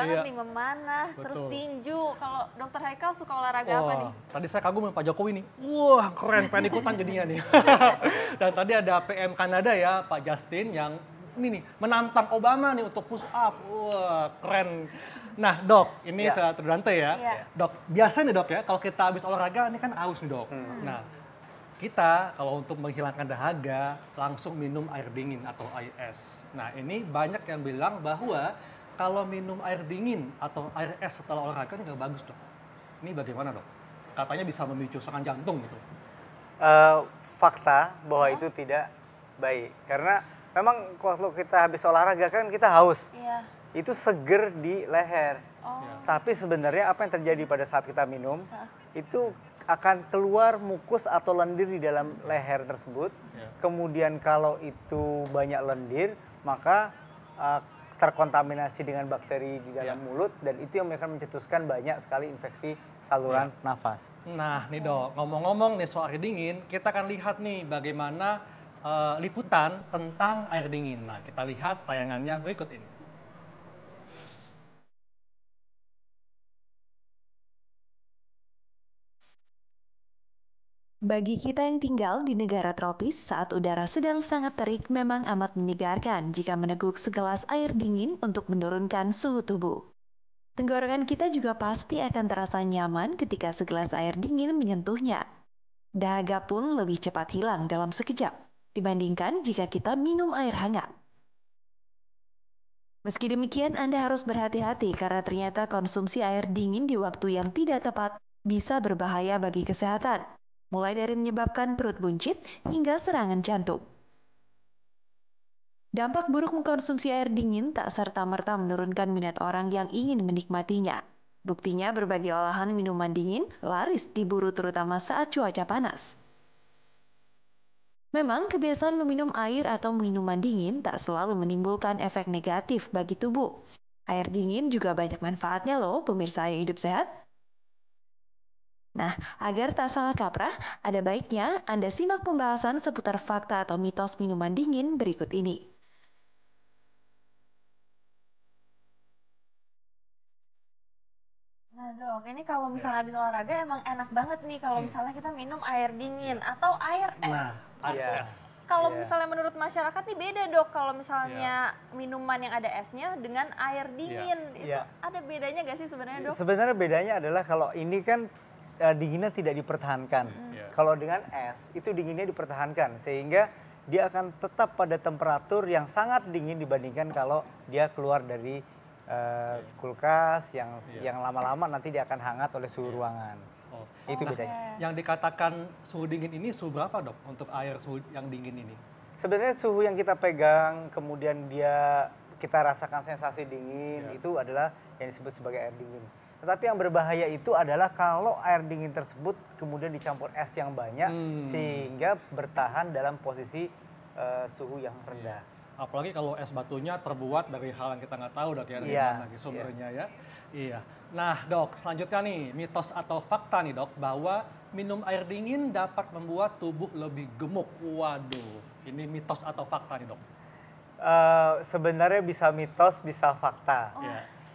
banget nih, memanah, terus tinju. Kalau Dokter Haikal suka olahraga apa nih? Tadi saya kagum sama Pak Jokowi nih. Wah, keren, pengen ikutan jadinya nih. Dan tadi ada PM Kanada ya, Pak Justin, yang ini nih, menantang Obama nih untuk push up. Wah, keren. Nah, Dok, ini saya Tridante ya. Dok, biasanya nih Dok ya, kalau kita habis olahraga ini kan haus nih Dok. Nah, kita kalau untuk menghilangkan dahaga langsung minum air dingin atau air es. Nah, ini banyak yang bilang bahwa kalau minum air dingin atau air es setelah olahraga ini nggak bagus Dok. Ini bagaimana Dok? Katanya bisa memicu serangan jantung gitu. Fakta bahwa itu tidak baik. Karena memang waktu kita habis olahraga kan kita haus. Itu seger di leher. Tapi sebenarnya apa yang terjadi pada saat kita minum, itu akan keluar mukus atau lendir di dalam leher tersebut. Kemudian kalau itu banyak lendir, maka terkontaminasi dengan bakteri di dalam mulut, dan itu yang akan mencetuskan banyak sekali infeksi saluran nafas. Nah nih Dok, ngomong-ngomong nih soal air dingin, kita akan lihat nih bagaimana liputan tentang air dingin. Nah, kita lihat tayangannya berikut ini. Bagi kita yang tinggal di negara tropis, saat udara sedang sangat terik memang amat menyegarkan jika meneguk segelas air dingin untuk menurunkan suhu tubuh. Tenggorokan kita juga pasti akan terasa nyaman ketika segelas air dingin menyentuhnya. Dahaga pun lebih cepat hilang dalam sekejap dibandingkan jika kita minum air hangat. Meski demikian, Anda harus berhati-hati karena ternyata konsumsi air dingin di waktu yang tidak tepat bisa berbahaya bagi kesehatan, mulai dari menyebabkan perut buncit hingga serangan jantung. Dampak buruk mengkonsumsi air dingin tak serta-merta menurunkan minat orang yang ingin menikmatinya. Buktinya berbagai olahan minuman dingin laris diburu terutama saat cuaca panas. Memang kebiasaan meminum air atau minuman dingin tak selalu menimbulkan efek negatif bagi tubuh. Air dingin juga banyak manfaatnya loh pemirsa yang hidup sehat. Nah, agar tak salah kaprah, ada baiknya Anda simak pembahasan seputar fakta atau mitos minuman dingin berikut ini. Nah Dok, ini kalau misalnya habis olahraga emang enak banget nih kalau misalnya kita minum air dingin atau air es. Nah, air es. Kalau misalnya menurut masyarakat nih beda Dok, kalau misalnya minuman yang ada esnya dengan air dingin, itu ada bedanya nggak sih sebenarnya Dok? Sebenarnya bedanya adalah kalau ini kan dinginnya tidak dipertahankan. Kalau dengan es, itu dinginnya dipertahankan sehingga dia akan tetap pada temperatur yang sangat dingin dibandingkan kalau dia keluar dari kulkas yang lama-lama nanti dia akan hangat oleh suhu ruangan. Itu bedanya. Yang dikatakan suhu dingin ini suhu berapa Dok untuk air suhu yang dingin ini? Sebenarnya suhu yang kita pegang kemudian kita rasakan sensasi dingin itu adalah yang disebut sebagai air dingin. Tetapi yang berbahaya itu adalah kalau air dingin tersebut kemudian dicampur es yang banyak sehingga bertahan dalam posisi suhu yang rendah. Apalagi kalau es batunya terbuat dari hal yang kita nggak tahu Dok ya, dari mana sumbernya ya. Iya. Nah Dok, selanjutnya nih mitos atau fakta nih Dok, bahwa minum air dingin dapat membuat tubuh lebih gemuk. Waduh, ini mitos atau fakta nih Dok? Sebenarnya bisa mitos, bisa fakta.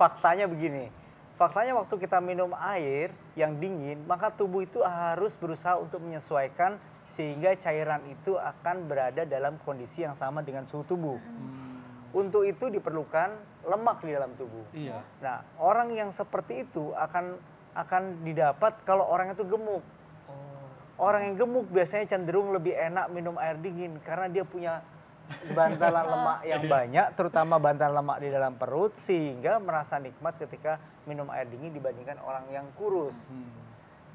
Faktanya begini, faktanya waktu kita minum air yang dingin, maka tubuh itu harus berusaha untuk menyesuaikan sehingga cairan itu akan berada dalam kondisi yang sama dengan suhu tubuh. Untuk itu diperlukan lemak di dalam tubuh. Nah, orang yang seperti itu akan didapat kalau orang itu gemuk. Orang yang gemuk biasanya cenderung lebih enak minum air dingin karena dia punya bantalan lemak yang banyak, terutama bantalan lemak di dalam perut, sehingga merasa nikmat ketika minum air dingin dibandingkan orang yang kurus.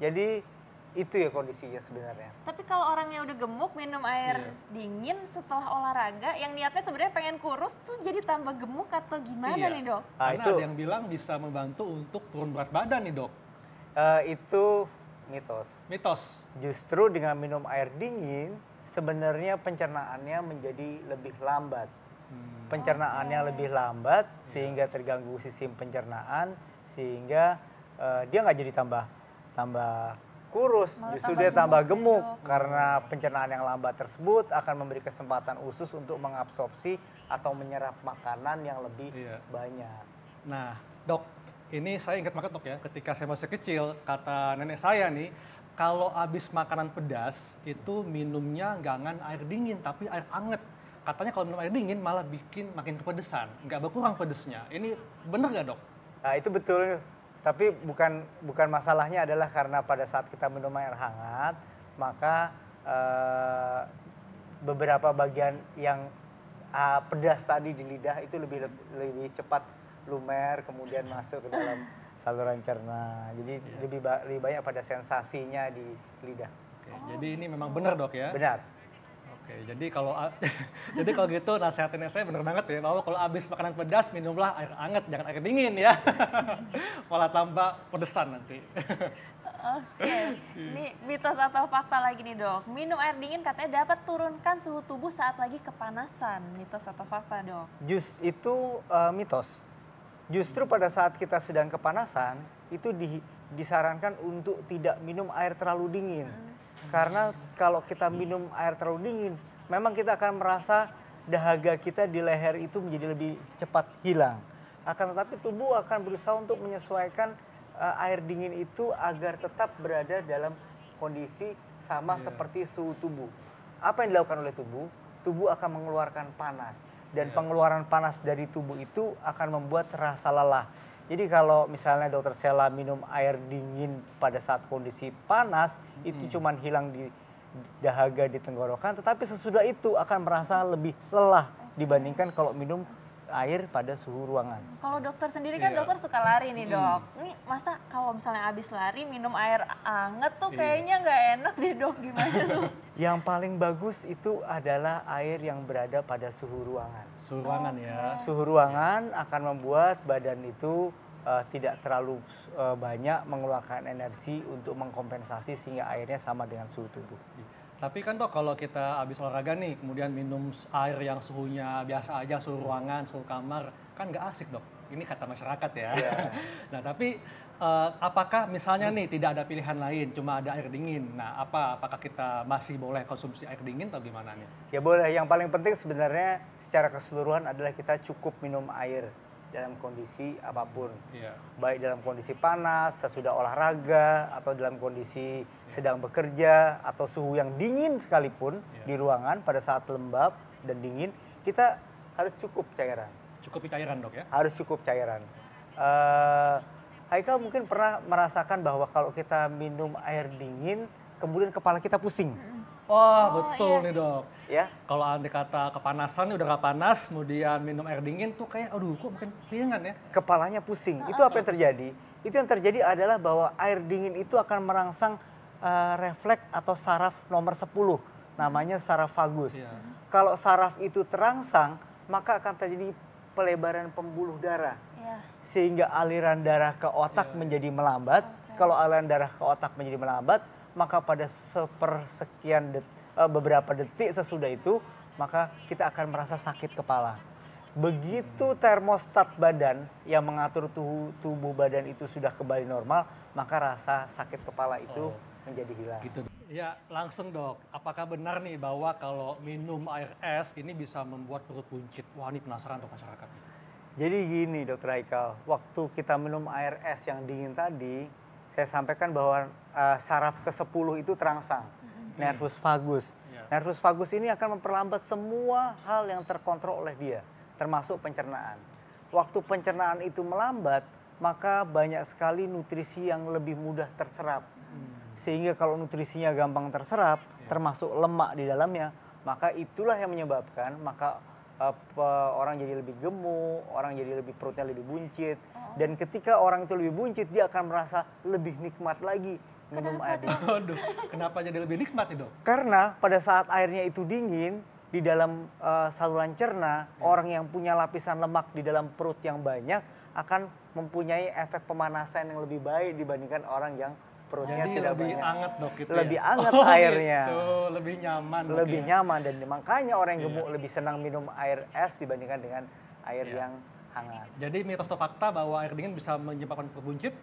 Jadi itu ya kondisinya sebenarnya. Tapi kalau orang yang udah gemuk minum air dingin setelah olahraga, yang niatnya sebenarnya pengen kurus tuh jadi tambah gemuk atau gimana nih Dok? Karena ada yang bilang bisa membantu untuk turun berat badan nih Dok. Itu mitos. Mitos. Justru dengan minum air dingin sebenarnya pencernaannya menjadi lebih lambat. Pencernaannya lebih lambat sehingga terganggu sistem pencernaan, sehingga dia nggak jadi tambah kurus, justru dia tambah gemuk karena pencernaan yang lambat tersebut akan memberi kesempatan usus untuk mengabsorpsi atau menyerap makanan yang lebih banyak. Nah, Dok, ini saya ingat banget dok ya, ketika saya masih kecil, kata nenek saya nih, kalau habis makanan pedas, itu minumnya jangan air dingin, tapi air anget. Katanya kalau minum air dingin malah bikin makin kepedesan, nggak berkurang pedesnya. Ini bener nggak dok? Nah, itu betul. Tapi bukan masalahnya adalah karena pada saat kita minum air hangat, maka beberapa bagian yang pedas tadi di lidah itu lebih cepat lumer, kemudian masuk ke dalam saluran cerna. Jadi lebih banyak pada sensasinya di lidah. Oke, jadi ini memang benar dok ya? Benar. Oke, jadi kalau gitu nasihatinnya saya benar banget ya, bahwa kalau habis makanan pedas minumlah air hangat, jangan air dingin ya. Malah tambah pedesan nanti. Oke, ini mitos atau fakta lagi nih dok. Minum air dingin katanya dapat turunkan suhu tubuh saat lagi kepanasan. Mitos atau fakta dok? Itu mitos. Justru pada saat kita sedang kepanasan, itu disarankan untuk tidak minum air terlalu dingin. Karena kalau kita minum air terlalu dingin, memang kita akan merasa dahaga kita di leher itu menjadi lebih cepat hilang. Akan tetapi tubuh akan berusaha untuk menyesuaikan air dingin itu agar tetap berada dalam kondisi sama seperti suhu tubuh. Apa yang dilakukan oleh tubuh? Tubuh akan mengeluarkan panas. Dan pengeluaran panas dari tubuh itu akan membuat rasa lelah. Jadi kalau misalnya dokter Sela minum air dingin pada saat kondisi panas, itu cuman hilang di dahaga di tenggorokan, tetapi sesudah itu akan merasa lebih lelah dibandingkan kalau minum air pada suhu ruangan. Kalau dokter sendiri kan dokter suka lari nih dok. Ini masa kalau misalnya habis lari minum air anget tuh kayaknya nggak enak deh dok, gimana tuh? Yang paling bagus itu adalah air yang berada pada suhu ruangan. Suhu ruangan ya. Suhu ruangan akan membuat badan itu tidak terlalu banyak mengeluarkan energi untuk mengkompensasi sehingga airnya sama dengan suhu tubuh. Tapi kan dok, kalau kita habis olahraga nih, kemudian minum air yang suhunya biasa aja, suhu ruangan, suhu kamar, kan nggak asik dok. Ini kata masyarakat ya. Nah tapi apakah misalnya nih tidak ada pilihan lain, cuma ada air dingin. Nah apakah kita masih boleh konsumsi air dingin atau gimana nih? Ya boleh, yang paling penting sebenarnya secara keseluruhan adalah kita cukup minum air dalam kondisi apapun. Baik dalam kondisi panas, sesudah olahraga, atau dalam kondisi sedang bekerja, atau suhu yang dingin sekalipun di ruangan pada saat lembab dan dingin, kita harus cukup cairan. Cukup cairan dok ya? Harus cukup cairan. Haikal mungkin pernah merasakan bahwa kalau kita minum air dingin, kemudian kepala kita pusing. Wah betul nih dok. Ya. Kalau andai kata kepanasan, udah gak panas, kemudian minum air dingin tuh kayak aduh kok makin ringan ya. Kepalanya pusing. Itu apa yang terjadi? Itu yang terjadi adalah bahwa air dingin itu akan merangsang refleks atau saraf nomor 10. Namanya saraf vagus. Kalau saraf itu terangsang, maka akan terjadi pelebaran pembuluh darah. Sehingga aliran darah ke otak menjadi melambat. Kalau aliran darah ke otak menjadi melambat, maka pada beberapa detik sesudah itu, maka kita akan merasa sakit kepala. Begitu termostat badan yang mengatur tubuh badan itu sudah kembali normal, maka rasa sakit kepala itu menjadi hilang. Gitu. Ya langsung dok, apakah benar nih bahwa kalau minum air es ini bisa membuat perut buncit? Wah ini penasaran untuk masyarakat. Jadi gini Dr. Haikal, waktu kita minum air es yang dingin tadi, saya sampaikan bahwa saraf ke-10 itu terangsang, nervus vagus. Nervus vagus ini akan memperlambat semua hal yang terkontrol oleh dia, termasuk pencernaan. Waktu pencernaan itu melambat, maka banyak sekali nutrisi yang lebih mudah terserap. Sehingga kalau nutrisinya gampang terserap, termasuk lemak di dalamnya, maka itulah yang menyebabkan orang jadi lebih gemuk, orang jadi perutnya lebih buncit. Dan ketika orang itu lebih buncit, dia akan merasa lebih nikmat lagi minum air dingin. Aduh, kenapa jadi lebih nikmat nih dok? Karena pada saat airnya itu dingin, di dalam saluran cerna, orang yang punya lapisan lemak di dalam perut yang banyak akan mempunyai efek pemanasan yang lebih baik dibandingkan orang yang perutnya jadi tidak lebih banyak. Anget dok gitu lebih ya? anget airnya. Gitu. Lebih nyaman. Lebih nyaman dan makanya orang yang gemuk lebih senang minum air es dibandingkan dengan air yang hangat. Jadi mitos atau fakta bahwa air dingin bisa menyebabkan perut buncit?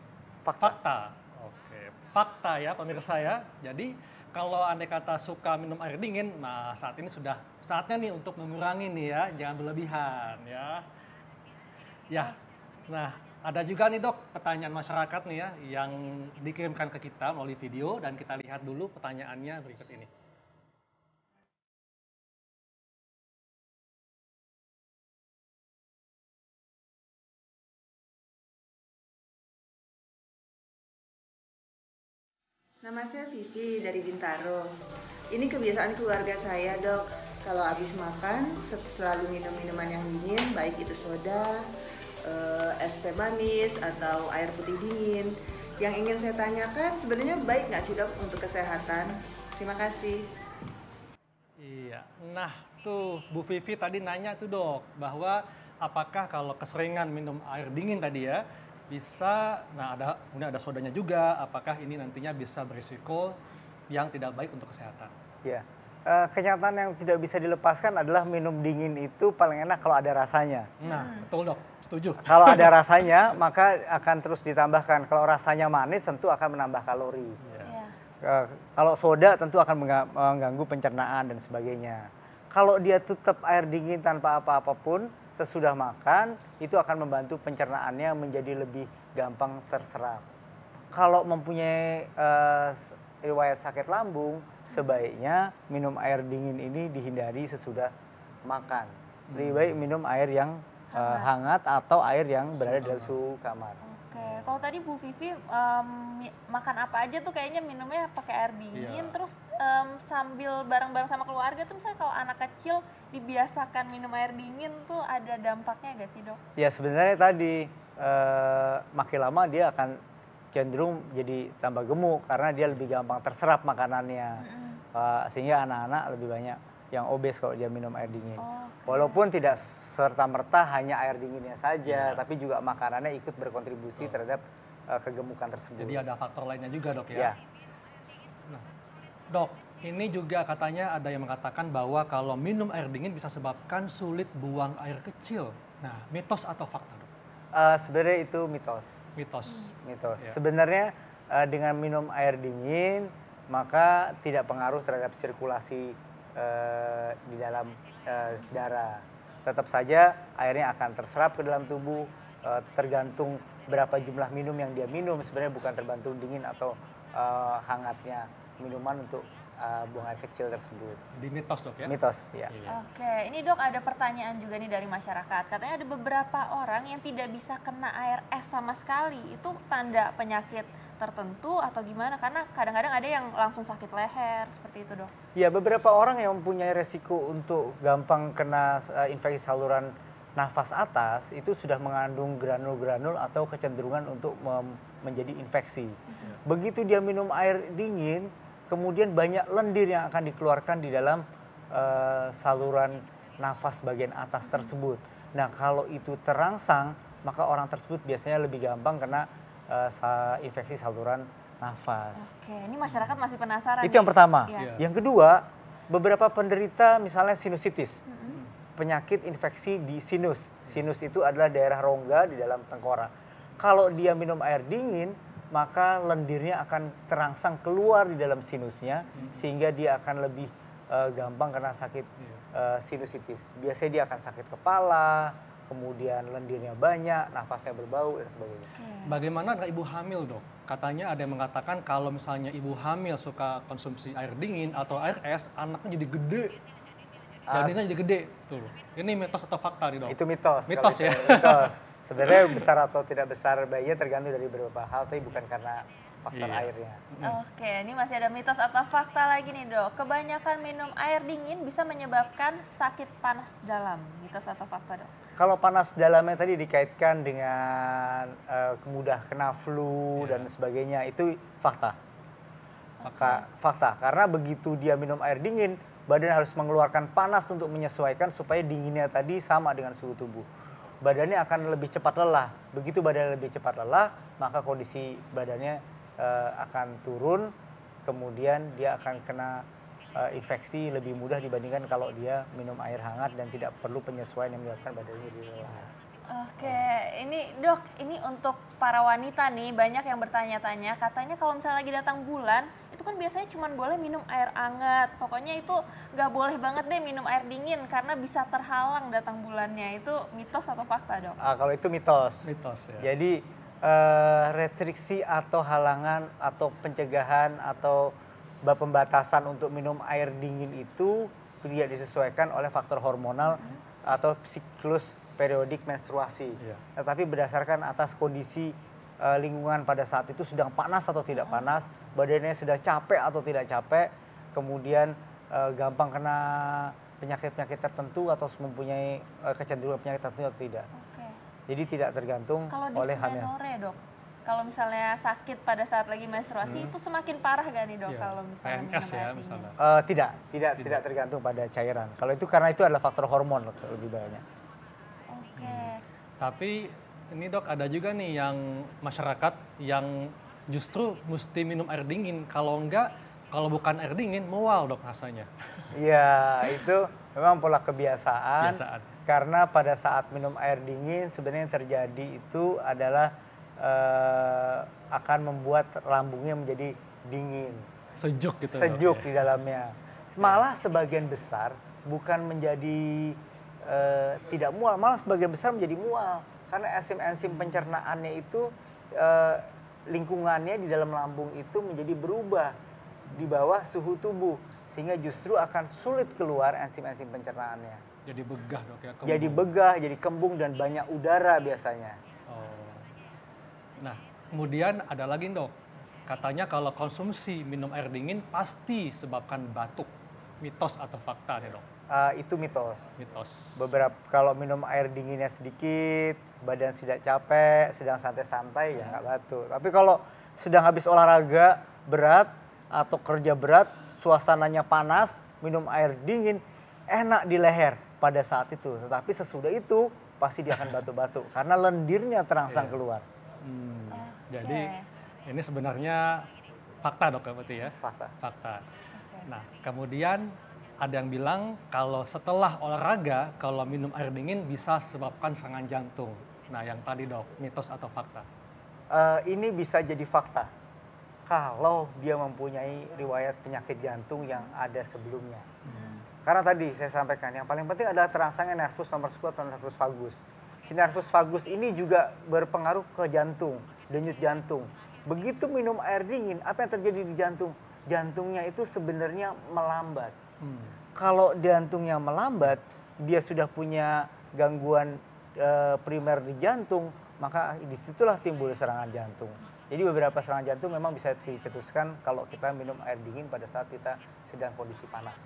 Fakta. Oke, fakta ya pemirsa ya. Jadi kalau andai kata suka minum air dingin, nah saat ini sudah saatnya nih untuk mengurangi nih ya, jangan berlebihan ya. Ya, nah ada juga nih dok pertanyaan masyarakat nih ya yang dikirimkan ke kita melalui video dan kita lihat dulu pertanyaannya berikut ini. Nama saya Vivi dari Bintaro. Ini kebiasaan keluarga saya, Dok. Kalau habis makan selalu minum minuman yang dingin, baik itu soda, es teh manis atau air putih dingin. Yang ingin saya tanyakan sebenarnya baik nggak sih, Dok, untuk kesehatan? Terima kasih. Iya, nah tuh Bu Vivi tadi nanya tuh dok bahwa apakah kalau keseringan minum air dingin tadi ya bisa, nah kemudian ada sodanya juga, apakah ini nantinya bisa berisiko yang tidak baik untuk kesehatan? Ya, kenyataan yang tidak bisa dilepaskan adalah minum dingin itu paling enak kalau ada rasanya. Nah, betul dok, setuju. Kalau ada rasanya, maka akan terus ditambahkan. Kalau rasanya manis, tentu akan menambah kalori. Kalau soda, tentu akan mengganggu pencernaan dan sebagainya. Kalau dia tetap air dingin tanpa apa-apapun, sesudah makan, itu akan membantu pencernaannya menjadi lebih gampang terserap. Kalau mempunyai riwayat sakit lambung, sebaiknya minum air dingin ini dihindari sesudah makan. Lebih baik minum air yang hangat atau air yang berada dalam suhu kamar. Oke, kalau tadi Bu Vivi makan apa aja tuh kayaknya minumnya pakai air dingin, terus sambil bareng-bareng sama keluarga tuh misalnya kalau anak kecil dibiasakan minum air dingin tuh ada dampaknya nggak sih dok? Ya sebenarnya tadi makin lama dia akan cenderung jadi tambah gemuk karena dia lebih gampang terserap makanannya, sehingga anak-anak lebih banyak yang obes kalau dia minum air dingin. Walaupun tidak serta-merta hanya air dinginnya saja, tapi juga makanannya ikut berkontribusi terhadap kegemukan tersebut. Jadi ada faktor lainnya juga dok ya? Nah, dok, ini juga katanya ada yang mengatakan bahwa kalau minum air dingin bisa sebabkan sulit buang air kecil. Nah, mitos atau fakta dok? Sebenarnya itu mitos. Mitos. Ya. Sebenarnya dengan minum air dingin, maka tidak pengaruh terhadap sirkulasi di dalam darah. Tetap saja airnya akan terserap ke dalam tubuh, tergantung berapa jumlah minum yang dia minum. Sebenarnya bukan tergantung dingin atau hangatnya minuman untuk buang air kecil tersebut. Di mitos dok ya? Mitos, ya. Oke, ini dok ada pertanyaan juga nih dari masyarakat. Katanya ada beberapa orang yang tidak bisa kena air es sama sekali. Itu tanda penyakit tertentu atau gimana? Karena kadang-kadang ada yang langsung sakit leher, seperti itu dok. Ya, beberapa orang yang mempunyai resiko untuk gampang kena infeksi saluran nafas atas itu sudah mengandung granul-granul atau kecenderungan untuk menjadi infeksi. Begitu dia minum air dingin, kemudian banyak lendir yang akan dikeluarkan di dalam saluran nafas bagian atas tersebut. Nah, kalau itu terangsang, maka orang tersebut biasanya lebih gampang kena infeksi saluran nafas. Oke, ini masyarakat masih penasaran. Itu yang pertama. Ya. Yang kedua, beberapa penderita misalnya sinusitis, penyakit infeksi di sinus. Sinus itu adalah daerah rongga di dalam tengkorak. Kalau dia minum air dingin, maka lendirnya akan terangsang keluar di dalam sinusnya, sehingga dia akan lebih gampang kena sakit sinusitis. Biasanya dia akan sakit kepala, kemudian lendirnya banyak, nafasnya berbau, dan sebagainya. Bagaimana dengan ibu hamil dok? Katanya ada yang mengatakan kalau misalnya ibu hamil suka konsumsi air dingin atau air es, anaknya jadi gede. Jadinya jadi gede. Tuh. Ini mitos atau fakta nih dok? Itu mitos. Mitos ya? Mitos. Sebenarnya besar atau tidak besar bayinya tergantung dari beberapa hal, tapi bukan karena faktor airnya. Oke, ini masih ada mitos atau fakta lagi nih dok. Kebanyakan minum air dingin bisa menyebabkan sakit panas dalam. Mitos atau fakta dok? Kalau panas dalamnya tadi dikaitkan dengan mudah kena flu dan sebagainya, itu fakta. Fakta, karena begitu dia minum air dingin, badan harus mengeluarkan panas untuk menyesuaikan supaya dinginnya tadi sama dengan suhu tubuh. Badannya akan lebih cepat lelah. Begitu badannya lebih cepat lelah, maka kondisi badannya akan turun, kemudian dia akan kena infeksi lebih mudah dibandingkan kalau dia minum air hangat dan tidak perlu penyesuaian yang menyebabkan badannya jadi lelah. Oke, ini dok, ini untuk para wanita nih banyak yang bertanya-tanya, katanya kalau misalnya lagi datang bulan itu itu kan biasanya cuma boleh minum air hangat. Pokoknya itu nggak boleh banget deh minum air dingin karena bisa terhalang datang bulannya. Itu mitos atau fakta, Dok? Kalau itu mitos. Mitos ya. Jadi restriksi atau halangan atau pencegahan atau pembatasan untuk minum air dingin itu tidak disesuaikan oleh faktor hormonal atau siklus periodik menstruasi. Tetapi berdasarkan atas kondisi lingkungan pada saat itu sedang panas atau tidak panas, badannya sedang capek atau tidak capek, kemudian gampang kena penyakit-penyakit tertentu atau mempunyai kecenderungan penyakit tertentu atau tidak. Jadi tidak tergantung oleh hamil. Kalau dismenore, Dok, kalau misalnya sakit pada saat lagi menstruasi itu semakin parah gak nih, Dok? Kalau misalnya minum PMS ya air misalnya. Tidak tergantung pada cairan. Kalau itu karena itu adalah faktor hormon lebih banyak. Tapi ini, Dok, ada juga nih yang masyarakat yang justru mesti minum air dingin. Kalau enggak, kalau bukan air dingin, mual, Dok, rasanya. Iya, itu memang pola kebiasaan. Karena pada saat minum air dingin sebenarnya yang terjadi itu adalah akan membuat lambungnya menjadi dingin. Sejuk gitu. Sejuk di dalamnya. Malah sebagian besar bukan menjadi tidak mual, malah sebagian besar menjadi mual. Karena enzim-enzim pencernaannya itu lingkungannya di dalam lambung itu menjadi berubah di bawah suhu tubuh. Sehingga justru akan sulit keluar enzim-enzim pencernaannya. Jadi begah, Dok, ya? Kembung. Jadi begah, jadi kembung dan banyak udara biasanya. Nah, kemudian ada lagi, Dok. Katanya kalau konsumsi minum air dingin pasti sebabkan batuk. Mitos atau fakta nih, Dok? Itu mitos. Mitos. Beberapa kalau minum air dinginnya sedikit, badan tidak capek, sedang santai-santai ya nggak batuk. Tapi kalau sedang habis olahraga berat atau kerja berat, suasananya panas, minum air dingin, enak di leher pada saat itu. Tetapi sesudah itu pasti dia akan batuk-batuk karena lendirnya terangsang keluar. Jadi ini sebenarnya fakta, Dok, berarti ya? Fakta. Nah, kemudian ada yang bilang kalau setelah olahraga, kalau minum air dingin bisa sebabkan serangan jantung. Nah, yang tadi, Dok, mitos atau fakta? Ini bisa jadi fakta kalau dia mempunyai riwayat penyakit jantung yang ada sebelumnya. Karena tadi saya sampaikan, yang paling penting adalah terangsangnya nervus nomor 10 atau nervus vagus. Si nervus vagus ini juga berpengaruh ke jantung, denyut jantung. Begitu minum air dingin, apa yang terjadi di jantung? Jantungnya itu sebenarnya melambat. Kalau jantungnya melambat, dia sudah punya gangguan primer di jantung, maka disitulah timbul serangan jantung. Jadi beberapa serangan jantung memang bisa dicetuskan kalau kita minum air dingin pada saat kita sedang kondisi panas.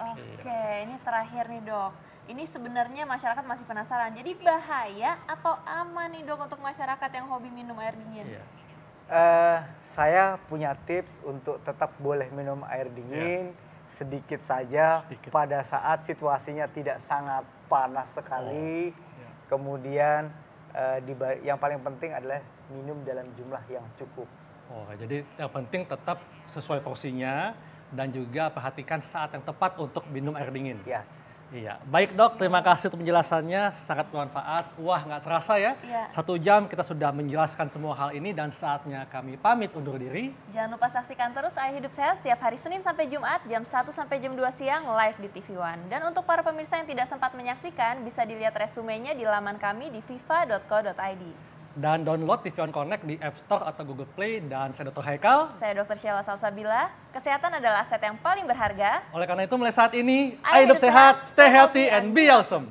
Oke, ini terakhir nih, Dok. Ini sebenarnya masyarakat masih penasaran. Jadi bahaya atau aman nih, Dok, untuk masyarakat yang hobi minum air dingin? Saya punya tips untuk tetap boleh minum air dingin sedikit saja pada saat situasinya tidak sangat panas sekali. Kemudian yang paling penting adalah minum dalam jumlah yang cukup. Jadi yang penting tetap sesuai porsinya dan juga perhatikan saat yang tepat untuk minum air dingin. Iya, baik, Dok, terima kasih untuk penjelasannya, sangat bermanfaat. Wah, nggak terasa ya, 1 jam kita sudah menjelaskan semua hal ini dan saatnya kami pamit undur diri. Jangan lupa saksikan terus Ayo Hidup Sehat setiap hari Senin sampai Jumat jam 1 sampai jam 2 siang live di TV One. Dan untuk para pemirsa yang tidak sempat menyaksikan, bisa dilihat resumenya di laman kami di viva.co.id. Dan download TV One Connect di App Store atau Google Play. Dan saya Dr. Haikal. Saya Dr. Sheila Salsabila. Kesehatan adalah aset yang paling berharga. Oleh karena itu mulai saat ini, Ayo Hidup Sehat, stay healthy and be awesome.